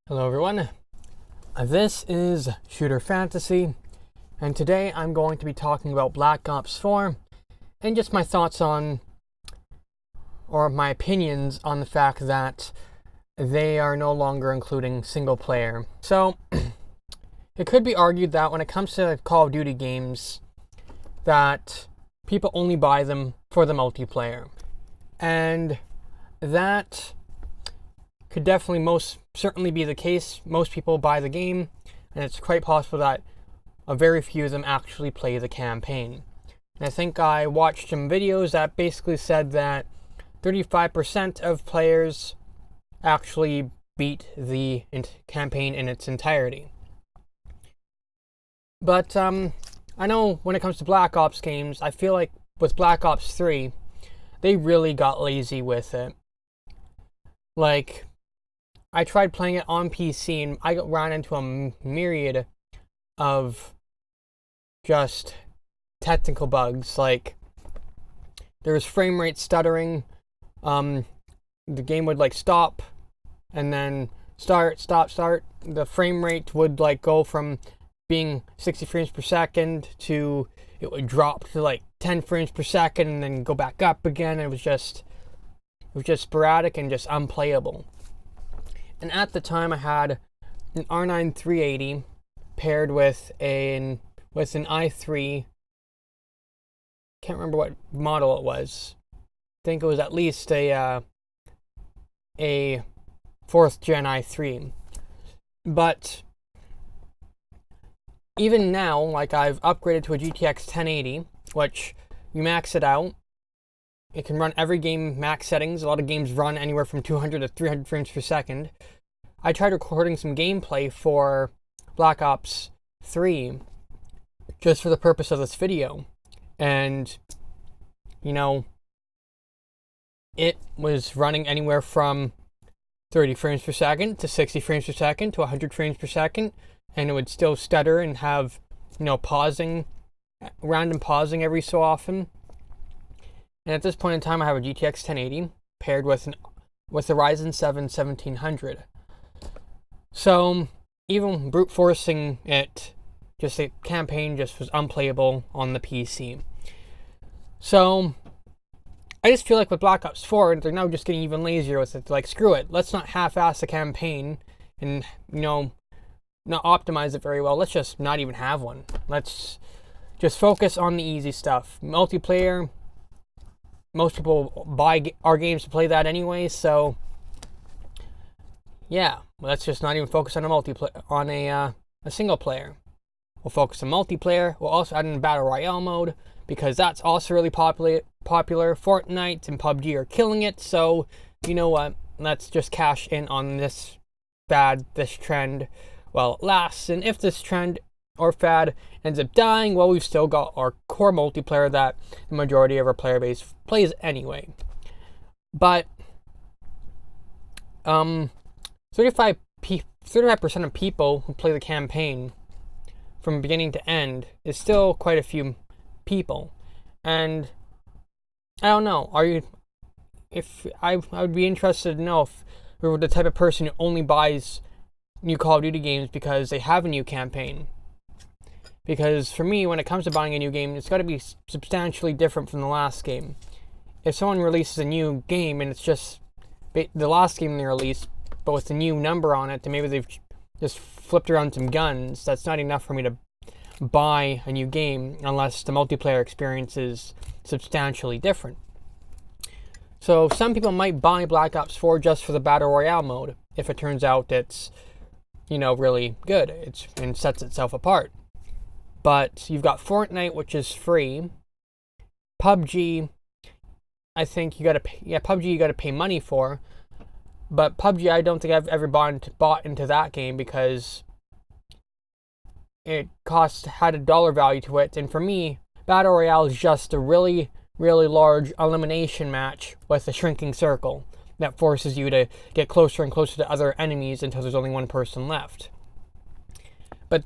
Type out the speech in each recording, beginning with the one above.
Hello everyone, this is Shooter Fantasy, and today I'm going to be talking about Black Ops 4, and just my thoughts on, or my opinions on the fact that they are no longer including single player. So, it could be argued that when it comes to Call of Duty games, that people only buy them for the multiplayer. And that could definitely most certainly be the case. Most people buy the game, and it's quite possible that a very few of them actually play the campaign. And I think I watched some videos that basically said that 35% of players actually beat the campaign in its entirety. But I know when it comes to Black Ops games, I feel like with Black Ops 3, they really got lazy with it. Like, I tried playing it on PC and I ran into a myriad of just technical bugs. Like, there was frame rate stuttering. The game would like stop and then start. The frame rate would like go from being 60 frames per second to it would drop to like 10 frames per second and then go back up again. It was just sporadic and just unplayable. And at the time, I had an R9 380 paired with an i3. Can't remember what model it was. I think it was at least a 4th gen i3. But even now, like, I've upgraded to a GTX 1080, which you max it out. It can run every game max settings. A lot of games run anywhere from 200 to 300 frames per second. I tried recording some gameplay for Black Ops 3 just for the purpose of this video. And, you know, it was running anywhere from 30 frames per second to 60 frames per second to 100 frames per second. And it would still stutter and have, random pausing every so often. And at this point in time, I have a GTX 1080 paired with a Ryzen 7 1700. So even brute forcing it, just the campaign just was unplayable on the PC. So I just feel like with Black Ops 4, they're now just getting even lazier with it. Like, screw it, let's not half-ass the campaign and, not optimize it very well. Let's just not even have one. Let's just focus on the easy stuff. Multiplayer, most people buy our games to play that anyway, so yeah, let's just not even focus on a single player. We'll focus on multiplayer. We'll also add in a battle royale mode because that's also really popular. Fortnite and PUBG are killing it, so you know what? Let's just cash in on this trend while it lasts. And if this trend or fad ends up dying, well, we've still got our core multiplayer that the majority of our player base plays anyway. But 35% of people who play the campaign from beginning to end is still quite a few people. And I don't know, I would be interested to know if we were the type of person who only buys new Call of Duty games because they have a new campaign. Because for me, when it comes to buying a new game, it's got to be substantially different from the last game. If someone releases a new game and it's just the last game they released, but with a new number on it, and maybe they've just flipped around some guns, that's not enough for me to buy a new game unless the multiplayer experience is substantially different. So some people might buy Black Ops 4 just for the Battle Royale mode if it turns out it's, really good. And sets itself apart. But you've got Fortnite, which is free. PUBG, I think PUBG you gotta pay money for. But PUBG, I don't think I've ever bought into that game because it had a dollar value to it. And for me, Battle Royale is just a really, really large elimination match with a shrinking circle that forces you to get closer and closer to other enemies until there's only one person left. But,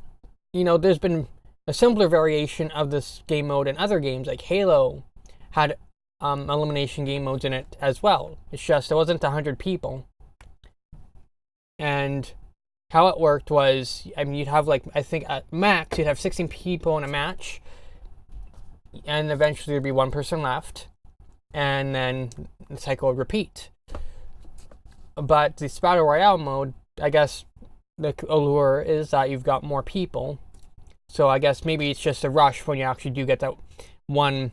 there's been a simpler variation of this game mode in other games, like Halo had elimination game modes in it as well. It's just it wasn't 100 people. And how it worked was, I mean, you'd have like, I think at max, you'd have 16 people in a match, and eventually there'd be one person left, and then the cycle would repeat. But this Battle Royale mode, I guess the allure is that you've got more people. So I guess maybe it's just a rush when you actually do get that one.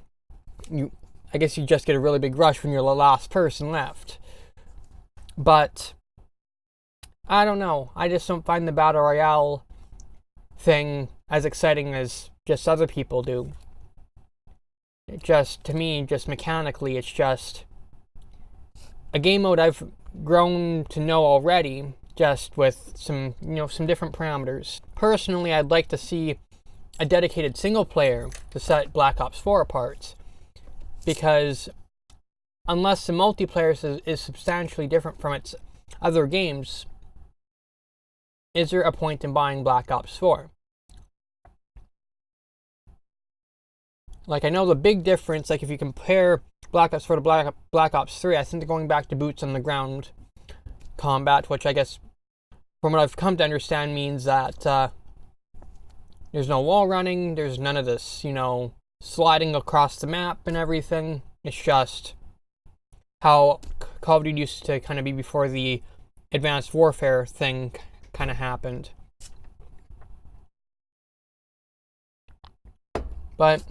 I guess you just get a really big rush when you're the last person left. But I don't know. I just don't find the Battle Royale thing as exciting as just other people do. It just, to me, just mechanically, it's just a game mode I've grown to know already, just with some, some different parameters. Personally, I'd like to see a dedicated single player to set Black Ops 4 apart, because unless the multiplayer is substantially different from its other games, is there a point in buying Black Ops 4? Like, I know the big difference, like if you compare Black Ops 4 to Black Ops 3, I think they're going back to boots on the ground combat, which I guess, from what I've come to understand, means that there's no wall running, there's none of this, sliding across the map and everything. It's just how Call of Duty used to kind of be before the Advanced Warfare thing kind of happened. But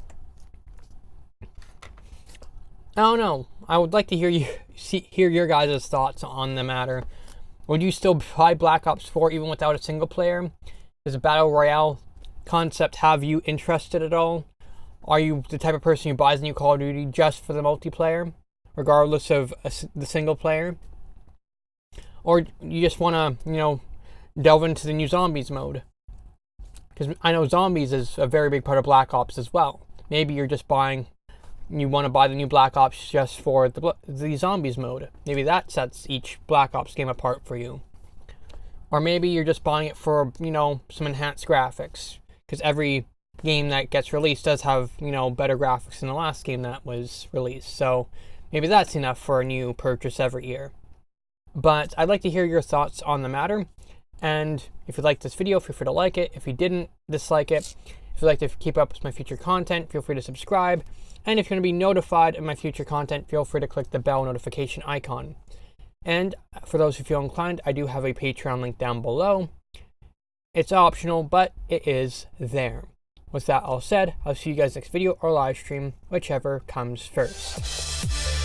I don't know. I would like to hear your guys' thoughts on the matter. Would you still buy Black Ops 4 even without a single player? Does the Battle Royale concept have you interested at all? Are you the type of person who buys a new Call of Duty just for the multiplayer, regardless of the single player? Or you just want to, delve into the new Zombies mode? Because I know Zombies is a very big part of Black Ops as well. Maybe you're just you want to buy the new Black Ops just for the Zombies mode. Maybe that sets each Black Ops game apart for you. Or maybe you're just buying it for, some enhanced graphics. Because every game that gets released does have, better graphics than the last game that was released. So maybe that's enough for a new purchase every year. But I'd like to hear your thoughts on the matter. And if you liked this video, feel free to like it. If you didn't, dislike it. If you'd like to keep up with my future content, feel free to subscribe. And if you're going to be notified of my future content, feel free to click the bell notification icon. And for those who feel inclined, I do have a Patreon link down below. It's optional, but it is there. With that all said, I'll see you guys next video or live stream, whichever comes first.